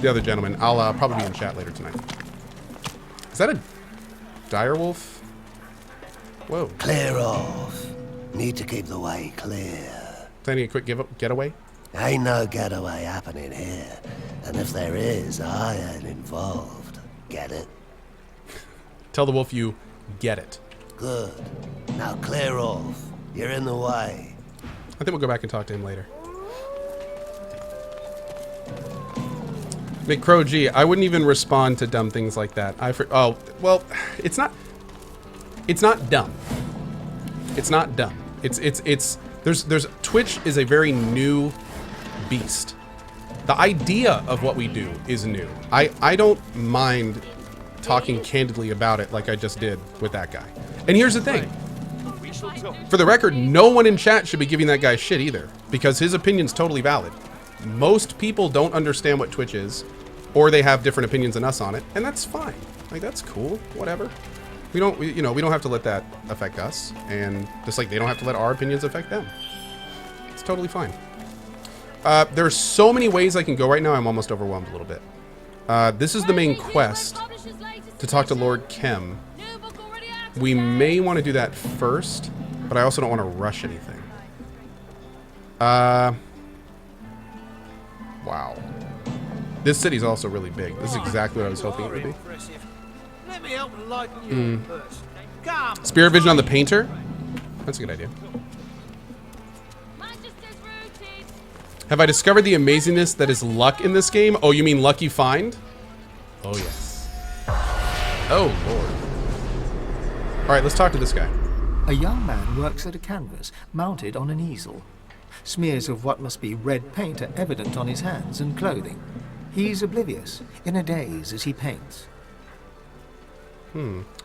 the other gentleman. I'll probably be in chat later tonight. Is that a direwolf? Whoa. Clear off. Need to keep the way clear. Is that a quick getaway? Ain't no getaway happening here. And if there is, I ain't involved. Get it? Tell the wolf you get it. Good. Now clear off. You're in the way. I think we'll go back and talk to him later. McCrow G, I wouldn't even respond to dumb things like that. Oh, well, it's not dumb. It's not dumb. There's Twitch is a very new beast. The idea of what we do is new. I don't mind talking candidly about it like I just did with that guy. And here's the thing. For the record, no one in chat should be giving that guy shit either, because his opinion's totally valid. Most people don't understand what Twitch is, or they have different opinions than us on it, and that's fine. Like, that's cool, whatever. We don't have to let that affect us, and just like they don't have to let our opinions affect them. It's totally fine. There's so many ways I can go right now, I'm almost overwhelmed a little bit. This is the main quest, to talk to Lord Kem. We may want to do that first, but I also don't want to rush anything. Wow. This city's also really big. This is exactly what I was hoping it would be. Spirit vision on the painter? That's a good idea. Have I discovered the amazingness that is luck in this game? Oh, you mean lucky find? Oh, yes. Oh, Lord. All right, let's talk to this guy. A young man works at a canvas, mounted on an easel. Smears of what must be red paint are evident on his hands and clothing. He's oblivious, in a daze as he paints.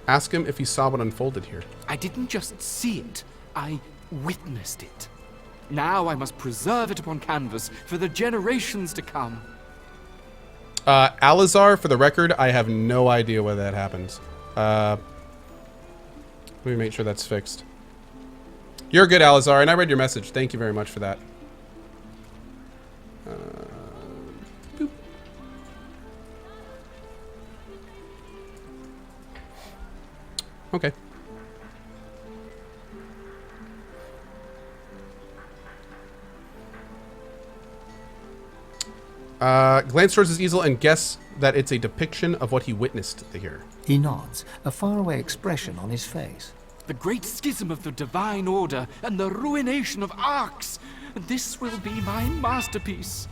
Ask him if he saw what unfolded here. I didn't just see it, I witnessed it. Now I must preserve it upon canvas for the generations to come. Alizar, for the record, I have no idea whether that happens. Let me make sure that's fixed. You're good, Alizar, and I read your message. Thank you very much for that. Boop. Okay. Glance towards his easel and guess that it's a depiction of what he witnessed here. He nods, a faraway expression on his face. The great schism of the divine order and the ruination of arcs. This will be my masterpiece.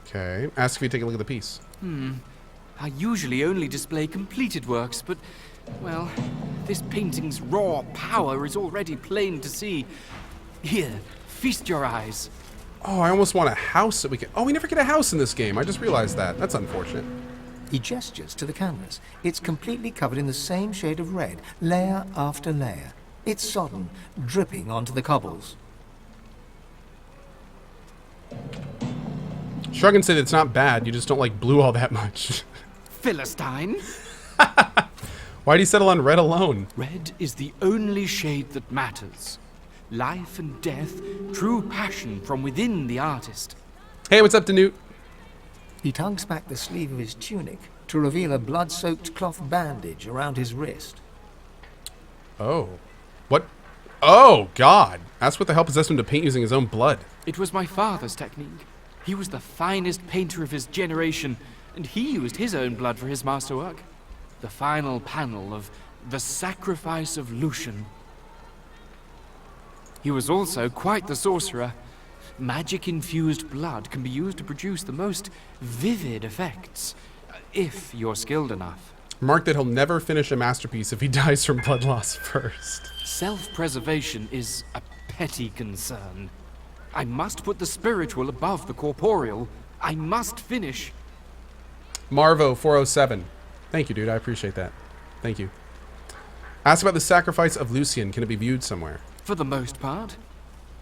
Okay. Ask if you take a look at the piece. I usually only display completed works, but, well, this painting's raw power is already plain to see. Here, feast your eyes. Oh, I almost want a house that we can... Oh, we never get a house in this game. I just realized that. That's unfortunate. He gestures to the canvas. It's completely covered in the same shade of red, layer after layer. It's sodden, dripping onto the cobbles. Shrug and say that it's not bad. You just don't like blue all that much. Philistine. Why'd he settle on red alone? Red is the only shade that matters. Life and death, true passion from within the artist. Hey, what's up, Danute? He tugs back the sleeve of his tunic to reveal a blood-soaked cloth bandage around his wrist. Oh. What? Oh, God. That's what the hell possessed him to paint using his own blood. It was my father's technique. He was the finest painter of his generation, and he used his own blood for his masterwork. The final panel of The Sacrifice of Lucian. He was also quite the sorcerer. Magic-infused blood can be used to produce the most vivid effects, if you're skilled enough. Mark that he'll never finish a masterpiece if he dies from blood loss first. Self-preservation is a petty concern. I must put the spiritual above the corporeal. I must finish. Marvo 407. Thank you, dude. I appreciate that. Thank you. Ask about the sacrifice of Lucian. Can it be viewed somewhere? For the most part.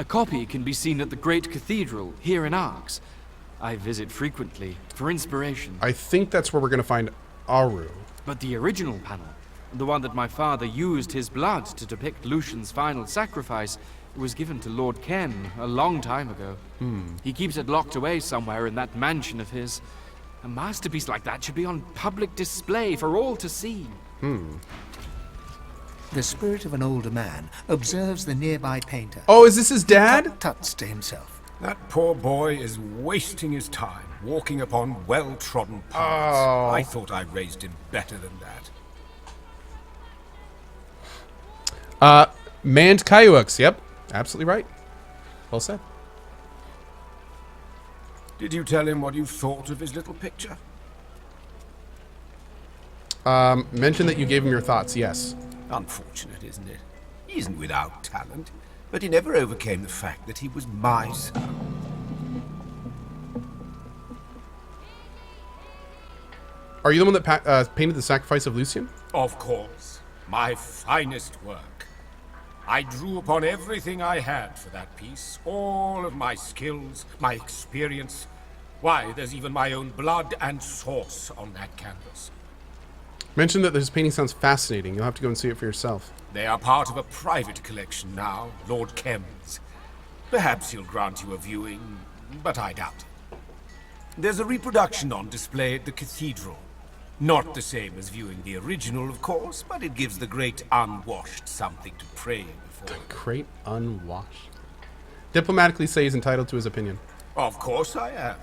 A copy can be seen at the Great Cathedral, here in Arx. I visit frequently, for inspiration. I think that's where we're going to find Aru. But the original panel, the one that my father used his blood to depict Lucian's final sacrifice, was given to Lord Kem a long time ago. He keeps it locked away somewhere in that mansion of his. A masterpiece like that should be on public display for all to see. The spirit of an older man observes the nearby painter. Oh, is this his dad? Tuts to himself. That poor boy is wasting his time, walking upon well-trodden paths. Oh. I thought I raised him better than that. Manned Kaiuks. Yep, absolutely right. Well said. Did you tell him what you thought of his little picture? Mention that you gave him your thoughts. Yes. Unfortunate, isn't it? He isn't without talent, but he never overcame the fact that he was my son. Are you the one that painted the Sacrifice of Lucian? Of course, my finest work. I drew upon everything I had for that piece, all of my skills, my experience. Why, there's even my own blood and sauce on that canvas. Mention that this painting sounds fascinating. You'll have to go and see it for yourself. They are part of a private collection now, Lord Kem's. Perhaps he'll grant you a viewing, but I doubt it. There's a reproduction on display at the cathedral. Not the same as viewing the original, of course, but it gives the great unwashed something to pray before. The great unwashed. Diplomatically say he's entitled to his opinion. Of course I am.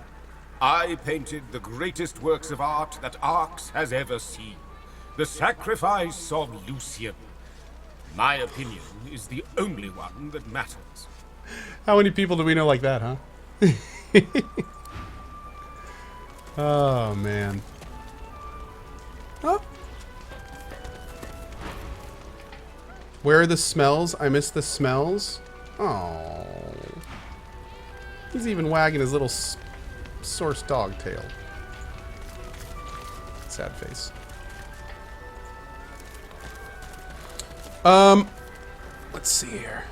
I painted the greatest works of art that Arx has ever seen. The Sacrifice of Lucian. My opinion is the only one that matters. How many people do we know like that, huh? Oh, man. Oh. Where are the smells? I miss the smells. Oh. He's even wagging his little source dog tail. Sad face. Let's see here.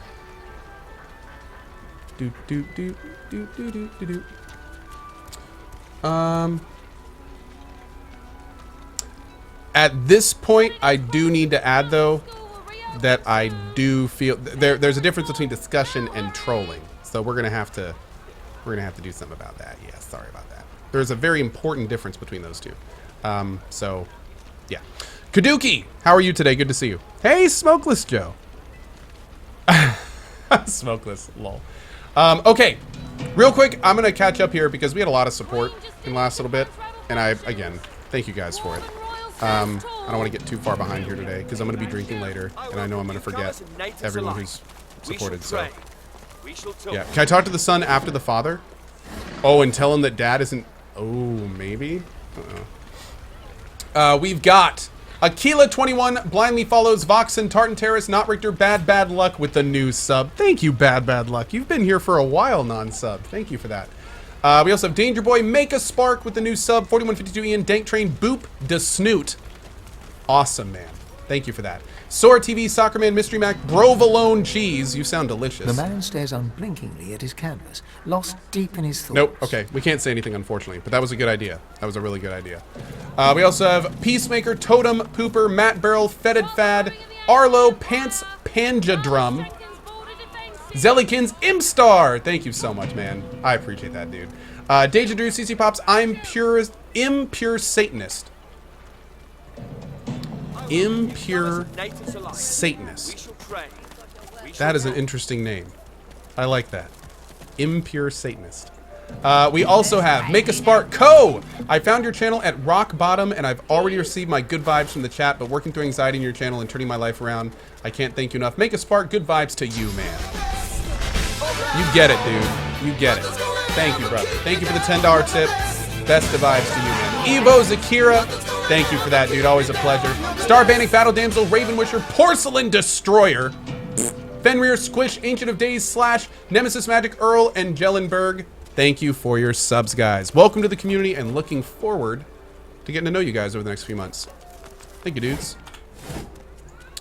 At this point, I do need to add, though, that I do feel there's a difference between discussion and trolling. So we're gonna have to do something about that. Yeah, sorry about that. There's a very important difference between those two. So, yeah. Kaduki, how are you today? Good to see you. Hey, Smokeless Joe. Smokeless, lol. Okay, real quick, I'm gonna catch up here because we had a lot of support in the last little bit, and again, thank you guys for it. I don't want to get too far behind here today because I'm going to be drinking later, and I know I'm going to forget everyone who's supported. So, yeah. Can I talk to the son after the father? Oh, and tell him that dad isn't. Oh, maybe. We've got Aquila21 blindly follows Vox and Tartan Terrace, Not Richter, Bad Luck with the new sub. Thank you, Bad Luck. You've been here for a while, non-sub. Thank you for that. We also have Danger Boy, Make a Spark with the new sub, 4152 Ian, Dank Train, Boop, Da Snoot. Awesome, man. Thank you for that. Sora TV, Soccerman, Mystery Mac, Brovolone Cheese. You sound delicious. The man stares unblinkingly at his canvas, lost deep in his thoughts. Nope. Okay, we can't say anything, unfortunately, but that was a good idea. That was a really good idea. We also have Peacemaker, Totem, Pooper, Matt Barrel, Fetid Fad, Arlo, Pants, Panja Drum, Zellikins, Imstar. Thank you so much, man. I appreciate that, dude. Deja Drew, CC Pops, Impure Satanist. Impure Satanist. That is an interesting name. I like that. Impure Satanist. We also have Make a Spark Co. I found your channel at rock bottom, and I've already received my good vibes from the chat, but working through anxiety in your channel and turning my life around, I can't thank you enough. Make a Spark, good vibes to you, man. You get it, dude. You get it. Thank you, brother. Thank you for the $10 tip. Best of vibes to you, man. Evo Zakira, thank you for that, dude. Always a pleasure. Star Banning, Battle Damsel, Raven Wisher, Porcelain Destroyer, Fenrir, Squish, Ancient of Days, / Nemesis Magic, Earl, and Jellenberg. Thank you for your subs, guys. Welcome to the community, and looking forward to getting to know you guys over the next few months. Thank you, dudes.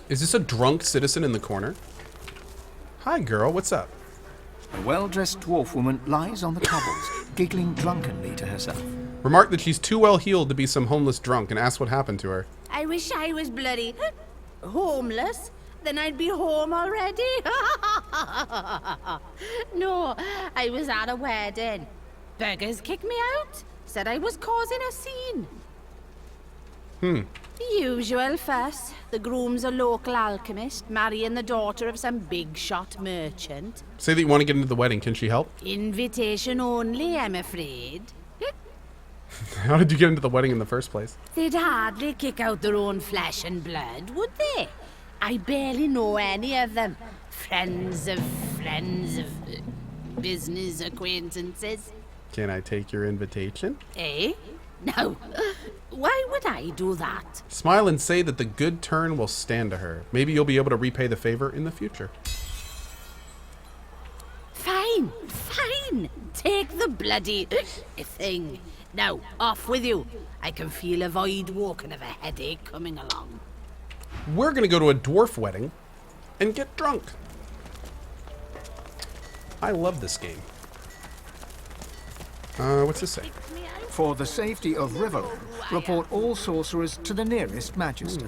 Is this a drunk citizen in the corner? Hi, girl. What's up? A well-dressed dwarf woman lies on the cobbles, giggling drunkenly to herself. Remark that she's too well heeled to be some homeless drunk, and ask what happened to her. I wish I was bloody homeless. Then I'd be home already. No, I was at a wedding. Beggars kicked me out, said I was causing a scene. The usual fuss. The groom's a local alchemist, marrying the daughter of some big shot merchant. Say that you want to get into the wedding. Can she help? Invitation only, I'm afraid. How did you get into the wedding in the first place? They'd hardly kick out their own flesh and blood, would they? I barely know any of them. Friends of business acquaintances. Can I take your invitation? Eh? No. Why would I do that? Smile and say that the good turn will stand to her. Maybe you'll be able to repay the favor in the future. Fine. Take the bloody thing. Now, off with you. I can feel a void walking of a headache coming along. We're going to go to a dwarf wedding and get drunk. I love this game. What's this say? For the safety of Riverlon, report all sorcerers to the nearest Magister.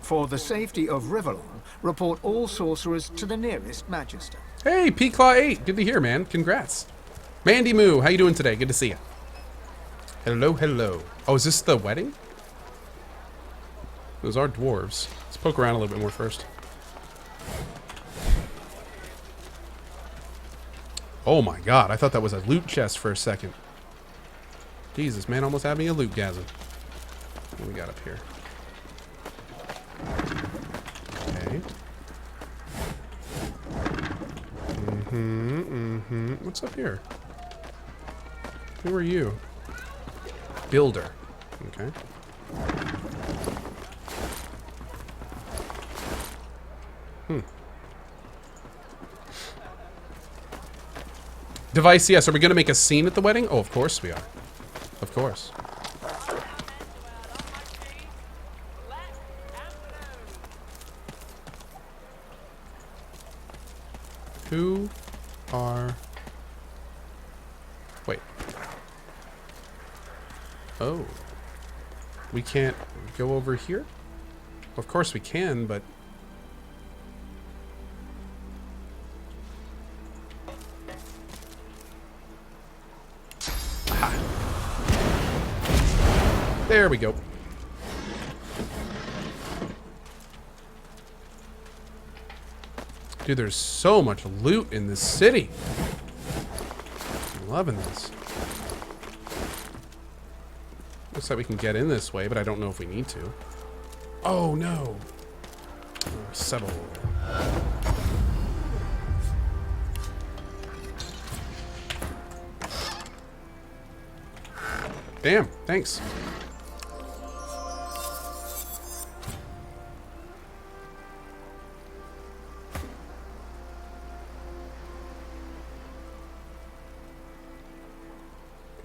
For the safety of Riverlon, report all sorcerers to the nearest Magister. Hey, P-Claw8. Good to hear, man. Congrats. Mandy Moo, how you doing today? Good to see you. Hello. Oh, is this the wedding? Those are dwarves. Let's poke around a little bit more first. Oh my god, I thought that was a loot chest for a second. Jesus, man, almost had me a loot-gasm. What do we got up here? Okay. What's up here? Who are you? Builder. Okay. Device, yes. Are we going to make a scene at the wedding? Oh, of course we are. Of course. Who are... Wait. Oh. We can't go over here? Of course we can, but... There we go. Dude, there's so much loot in this city. I'm loving this. Looks like we can get in this way, but I don't know if we need to. Oh, no. Settle. Damn, thanks.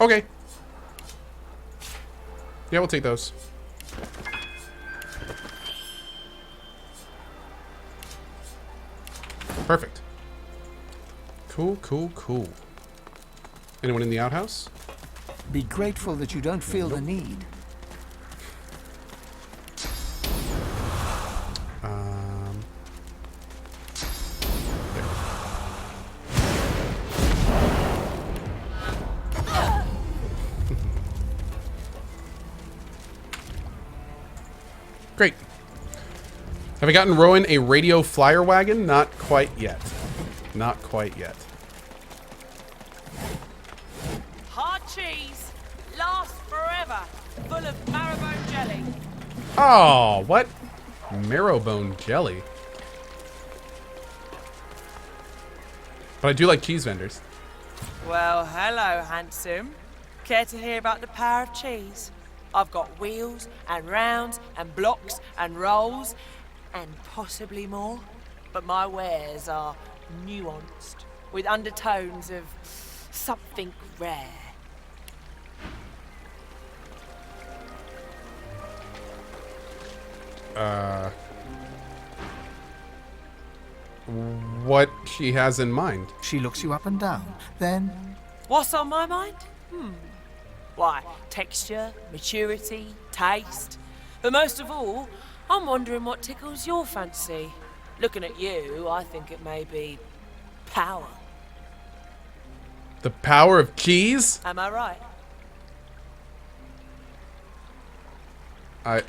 Okay. Yeah, we'll take those. Perfect. Cool. Anyone in the outhouse? Be grateful that you don't feel the need. Great. Have I gotten Rowan a radio flyer wagon? Not quite yet. Not quite yet. Hard cheese lasts forever, full of marrowbone jelly. Oh, what? Marrowbone jelly. But I do like cheese vendors. Well, hello, handsome. Care to hear about the power of cheese? I've got wheels and rounds and blocks and rolls and possibly more. But my wares are nuanced with undertones of something rare. What she has in mind? She looks you up and down. Then, What's on my mind? Why, texture, maturity, taste. But most of all, I'm wondering what tickles your fancy. Looking at you, I think it may be power. The power of cheese? Am I right? I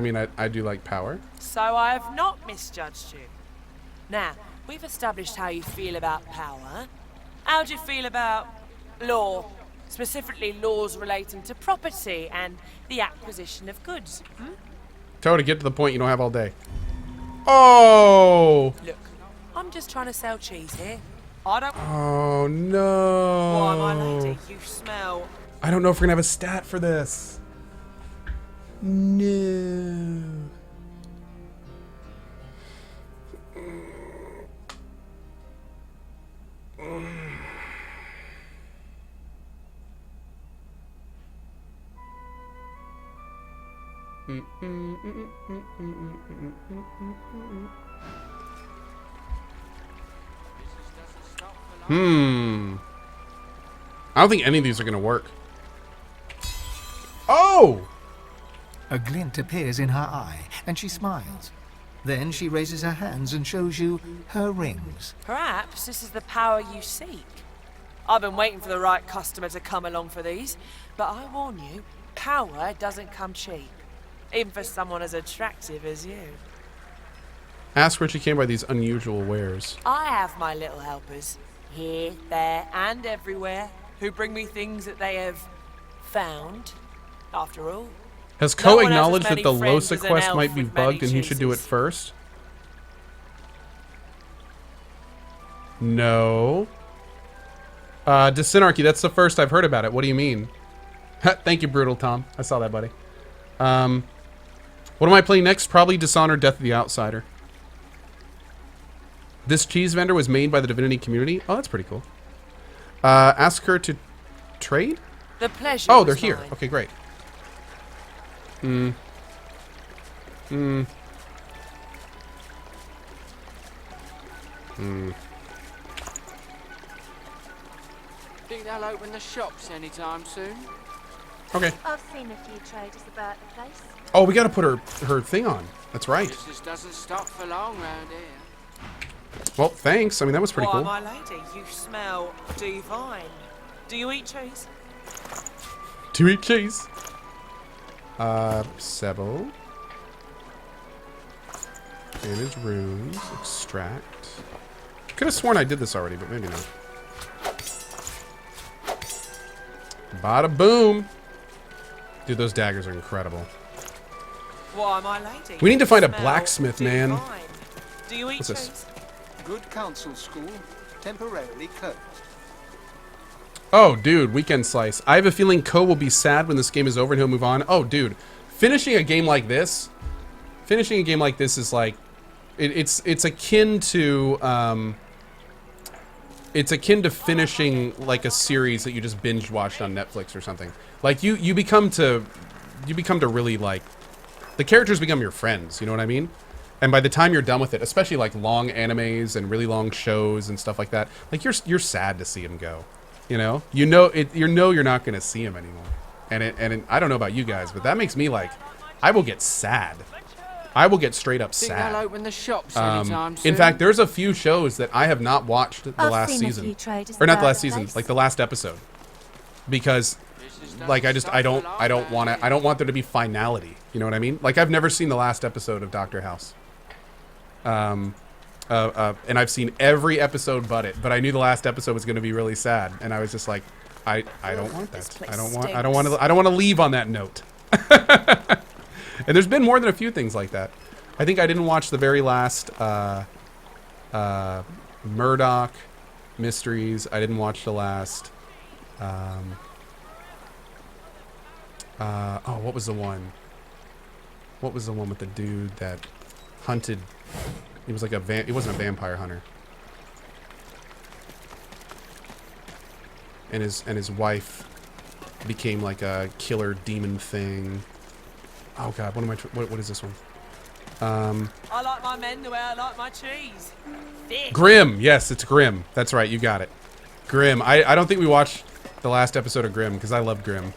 mean, I do like power. So I have not misjudged you. Now, we've established how you feel about power. How do you feel about law? Specifically laws relating to property and the acquisition of goods. Toad, get to the point. You don't have all day. Oh! Look, I'm just trying to sell cheese here. I don't... Oh, no. Why, my lady, you smell... I don't know if we're going to have a stat for this. No. I don't think any of these are going to work. Oh! A glint appears in her eye, and she smiles. Then she raises her hands and shows you her rings. Perhaps this is the power you seek. I've been waiting for the right customer to come along for these, but I warn you, power doesn't come cheap. Even for someone as attractive as you. Ask where she came by these unusual wares. I have my little helpers, here, there, and everywhere, who bring me things that they have found. After all, Has No Ko one has as acknowledged that many the friends Losa as an quest elf might be with many bugged and he should do it cheeses. first? No. Dysynarchy, that's the first I've heard about it. What do you mean? Thank you, Brutal Tom. I saw that, buddy. What am I playing next? Probably Dishonored Death of the Outsider. This cheese vendor was made by the Divinity community. Oh, that's pretty cool. Ask her to trade? the pleasure Oh, they're was here. mine. Okay, great. Think they'll open the shops anytime soon? Okay. I've seen a few traders about the place. Oh, we got to put her thing on. That's right. Business doesn't stop for long round here. Well, thanks. I mean, that was pretty Why, cool. my lady, you smell divine. Do you eat cheese? To eat cheese. Sebo. Manage runes. Extract. Could have sworn I did this already, but maybe not. Bada boom. Dude, those daggers are incredible. Why, my lady? We need to find a you smell blacksmith, man. divine. Do you eat What's this? cheese? Good counsel school, temporarily closed. Oh, dude, weekend slice. I have a feeling Ko will be sad when this game is over and he'll move on. Oh, dude, finishing a game like this is like, it's akin to it's akin to finishing like a series that you just binge watched on Netflix or something. Like you become to really like, the characters become your friends. You know what I mean? And by the time you're done with it, especially like long animes and really long shows and stuff like that, like you're sad to see him go. You know you're not going to see him anymore. And I don't know about you guys, but that makes me like, I will get sad. I will get straight up Think they'll sad. open the shops anytime soon? In fact, there's a few shows that I have not watched the I've last seen a season, few traders or not the about last the season, place. like the last episode, because like I don't want there to be finality. You know what I mean? Like I've never seen the last episode of Dr. House. And I've seen every episode but I knew the last episode was going to be really sad, and I was just like, I don't want that. place I don't want to leave on that note. And there's been more than a few things like that. I think I didn't watch the very last Murdoch Mysteries. I didn't watch the last what was the one? What was the one with the dude that hunted? He was like he wasn't a vampire hunter. And his wife became like a killer demon thing. Oh god, what is this one? I like my men the way I like my cheese. Thick. Grimm. Yes, it's Grimm. That's right, you got it. Grimm. I don't think we watched the last episode of Grimm because I love Grimm.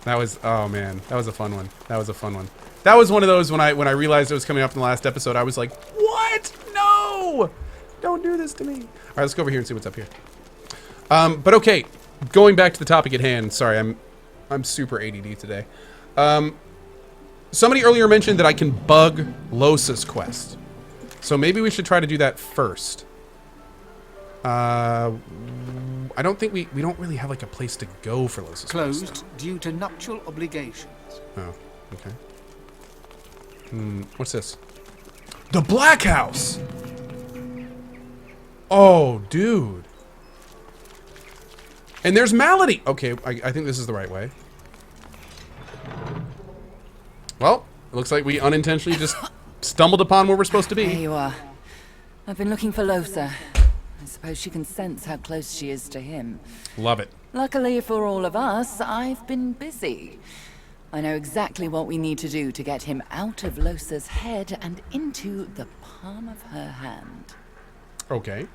That was, oh man, that was a fun one. That was a fun one. That was one of those when I realized it was coming up in the last episode, I was like, what? No! Don't do this to me. All right, let's go over here and see what's up here. But okay, going back to the topic at hand. Sorry, I'm super ADD today. Somebody earlier mentioned that I can bug Losa's quest. So maybe we should try to do that first. I don't think we don't really have like a place to go for Losa's Closed quest. due to nuptial obligations. Oh, okay. What's this? The Black House! Oh, dude. And there's Malady! Okay, I think this is the right way. Well, it looks like we unintentionally just stumbled upon where we're supposed to There be. you are. I've been looking for Losa. I suppose she can sense how close she is to him. Love it. Luckily for all of us, I've been busy. I know exactly what we need to do to get him out of Losa's head and into the palm of her hand. Okay.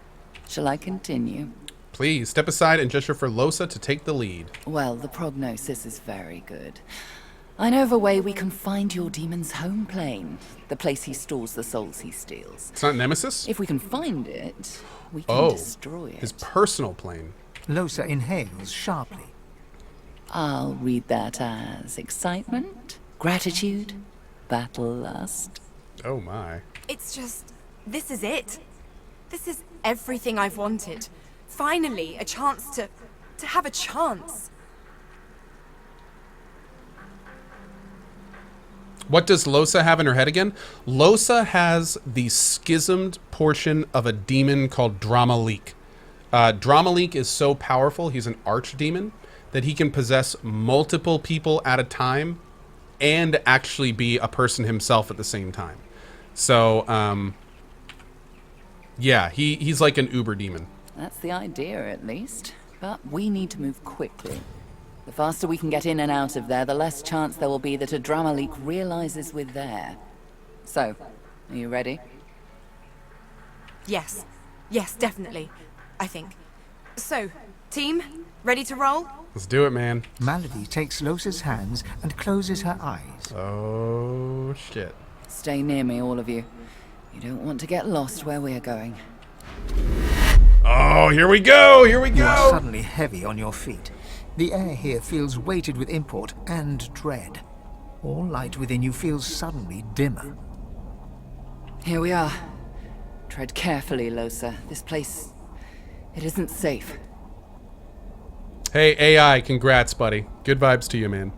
Shall I continue? Please, step aside and gesture for Losa to take the lead. Well, the prognosis is very good. I know of a way we can find your demon's home plane, the place he stores the souls he steals. It's not Nemesis? If we can find it, we can destroy it. His personal plane. Losa inhales sharply. I'll read that as excitement, gratitude, battle lust. Oh my. It's just, this is it. This is everything I've wanted. Finally, a chance to have a chance. What does Losa have in her head again? Losa has the schismed portion of a demon called Dramalik. Dramalik is so powerful, he's an archdemon, that he can possess multiple people at a time and actually be a person himself at the same time. So, yeah, he's like an uber demon. That's the idea, at least. But we need to move quickly. The faster we can get in and out of there, the less chance there will be that a drama leak realizes we're there. So, are you ready? Yes. Yes, definitely. I think. So, team, ready to roll? Let's do it, man. Malady takes Losa's hands and closes her eyes. Oh, shit. Stay near me, all of you. You don't want to get lost where we're going. Oh, here we go! Here we You are go! suddenly heavy on your feet. The air here feels weighted with import and dread. All light within you feels suddenly dimmer. Here we are. Tread carefully, Losa. This place... it isn't safe. Hey, AI, congrats, buddy. Good vibes to you, man.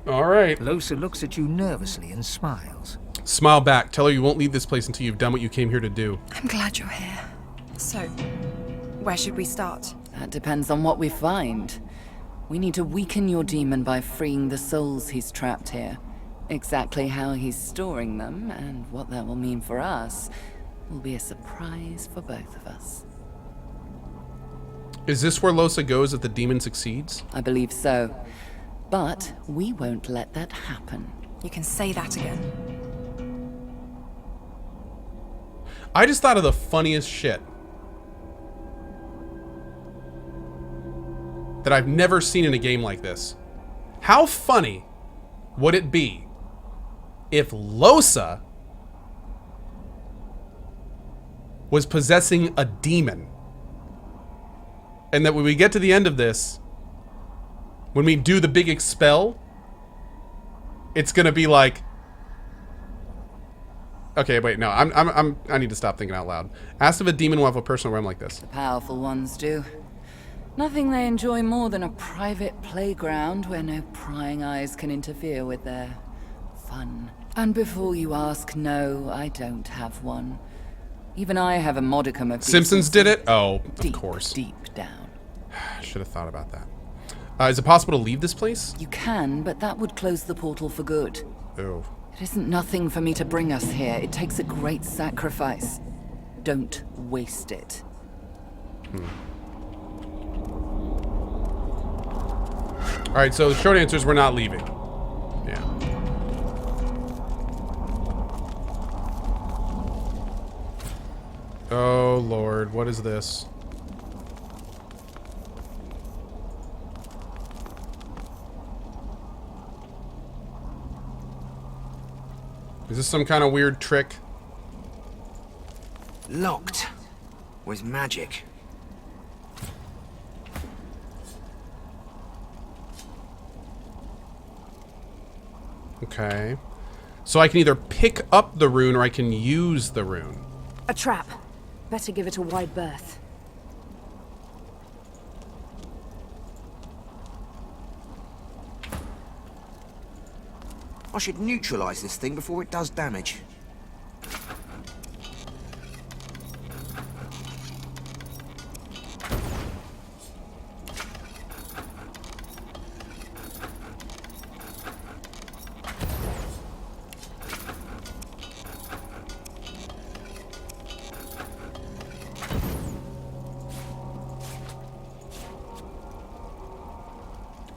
All right. Losa looks at you nervously and smiles. Smile back. Tell her you won't leave this place until you've done what you came here to do. I'm glad you're here. So, where should we start? That depends on what we find. We need to weaken your demon by freeing the souls he's trapped here. Exactly how he's storing them, and what that will mean for us, will be a surprise for both of us. Is this where Losa goes if the demon succeeds? I believe so. But we won't let that happen. You can say that again. I just thought of the funniest shit that I've never seen in a game like this. How funny would it be if Losa was possessing a demon? And that when we get to the end of this, when we do the big expel, it's gonna be like, okay, wait, no, I need to stop thinking out loud. Ask if a demon will have a personal realm like this. The powerful ones do. Nothing they enjoy more than a private playground where no prying eyes can interfere with their fun. And before you ask, no, I don't have one. Even I have a modicum of Simpsons did it? Oh, deep, of course. Deep down. I should have thought about that. Is it possible to leave this place? You can, but that would close the portal for good. Oh. It isn't nothing for me to bring us here. It takes a great sacrifice. Don't waste it. Alright, so the short answer is we're not leaving. Yeah. Oh, Lord, what is this? Is this some kind of weird trick? Locked. With magic. Okay. So I can either pick up the rune or I can use the rune. A trap. Better give it a wide berth. I should neutralize this thing before it does damage.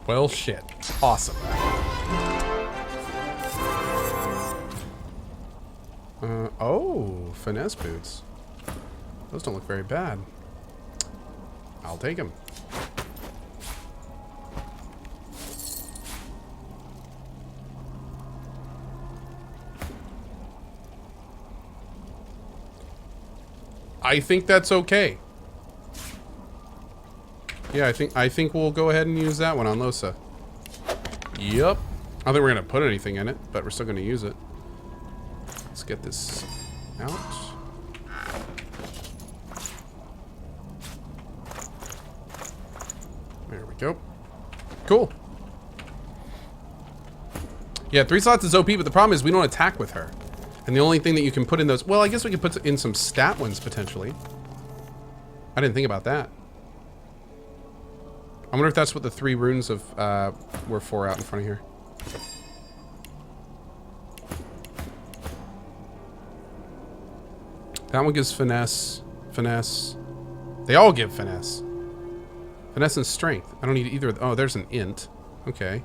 Well, shit. Awesome. Oh, finesse boots. Those don't look very bad. I'll take them. I think that's okay. Yeah, I think we'll go ahead and use that one on Losa. Yup. I don't think we're gonna put anything in it, but we're still gonna use it. Let's get this out. There we go. Cool. Yeah, 3 slots is OP, but the problem is we don't attack with her. And the only thing that you can put in those... Well, I guess we could put in some stat ones, potentially. I didn't think about that. I wonder if that's what the 3 runes of were for out in front of here. That one gives finesse. Finesse. They all give finesse. Finesse and strength. I don't need either of them. Oh, there's an int. Okay.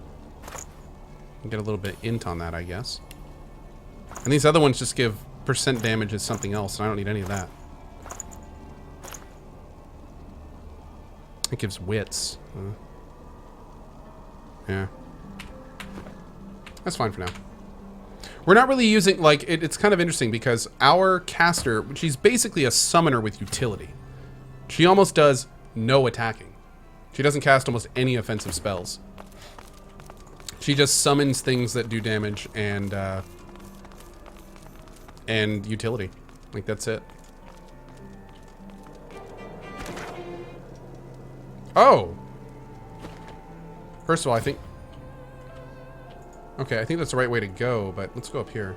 Get a little bit int on that, I guess. And these other ones just give percent damage as something else, and I don't need any of that. It gives wits. Yeah. That's fine for now. We're not really using, like, it's kind of interesting because our caster, she's basically a summoner with utility. She almost does no attacking. She doesn't cast almost any offensive spells. She just summons things that do damage and utility. Like, that's it. Oh! First of all, I think... Okay, I think that's the right way to go, but let's go up here.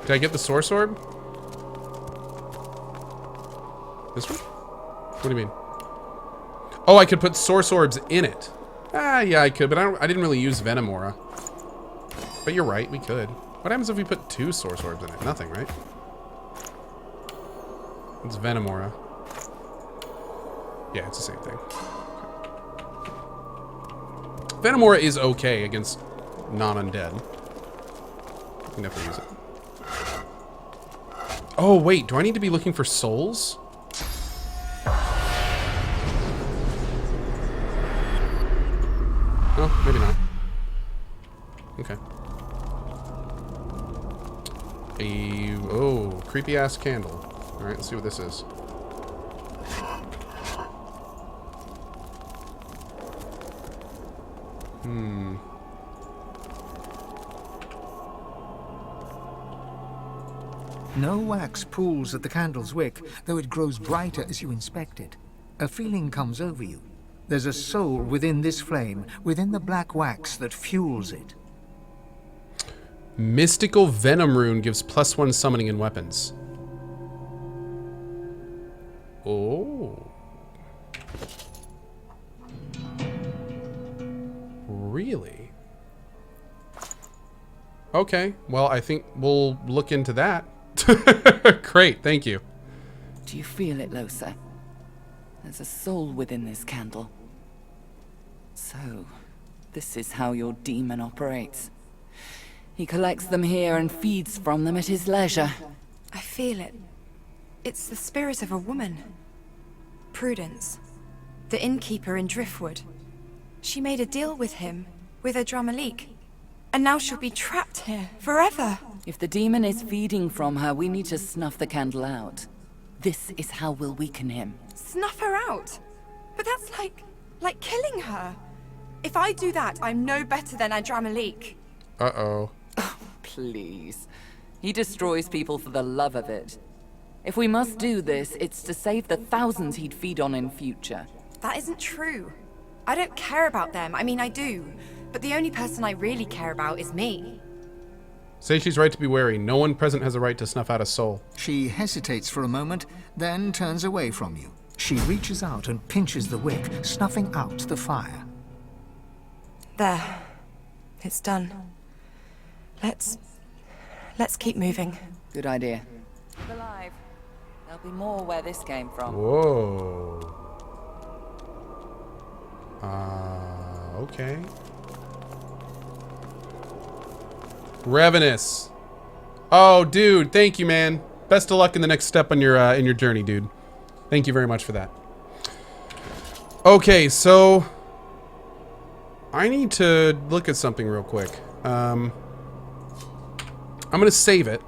Did I get the source orb? This one? What do you mean? Oh, I could put source orbs in it. Ah, yeah, I could, but I didn't really use Venomora. But you're right, we could. What happens if we put 2 source orbs in it? Nothing, right? It's Venomora. Yeah, it's the same thing. Venomora is okay against non-undead. You can definitely use it. Oh, wait, do I need to be looking for souls? Oh, maybe not. Okay. Oh, creepy ass candle. Alright, let's see what this is. No wax pools at the candle's wick, though it grows brighter as you inspect it. A feeling comes over you. There's a soul within this flame, within the black wax that fuels it. Mystical Venom Rune gives +1 summoning and weapons. Oh. Really? Okay, well, I think we'll look into that. Great, thank you. Do you feel it, Losa? There's a soul within this candle. So, this is how your demon operates. He collects them here and feeds from them at his leisure. I feel it. It's the spirit of a woman. Prudence. The innkeeper in Driftwood. She made a deal with him, with her Dramalik. And now she'll be trapped here, forever. If the demon is feeding from her, we need to snuff the candle out. This is how we'll weaken him. Snuff her out? But that's like killing her. If I do that, I'm no better than Adramalik. Uh-oh. Please. He destroys people for the love of it. If we must do this, it's to save the thousands he'd feed on in future. That isn't true. I don't care about them. I mean, I do. But the only person I really care about is me. Say she's right to be wary. No one present has a right to snuff out a soul. She hesitates for a moment, then turns away from you. She reaches out and pinches the wick, snuffing out the fire. There. It's done. Let's keep moving. Good idea. Alive. There'll be more where this came from. Whoa. Okay. Ravenous. Oh, dude, thank you, man. Best of luck in the next step on your journey, dude. Thank you very much for that. Okay, so I need to look at something real quick. I'm gonna save it.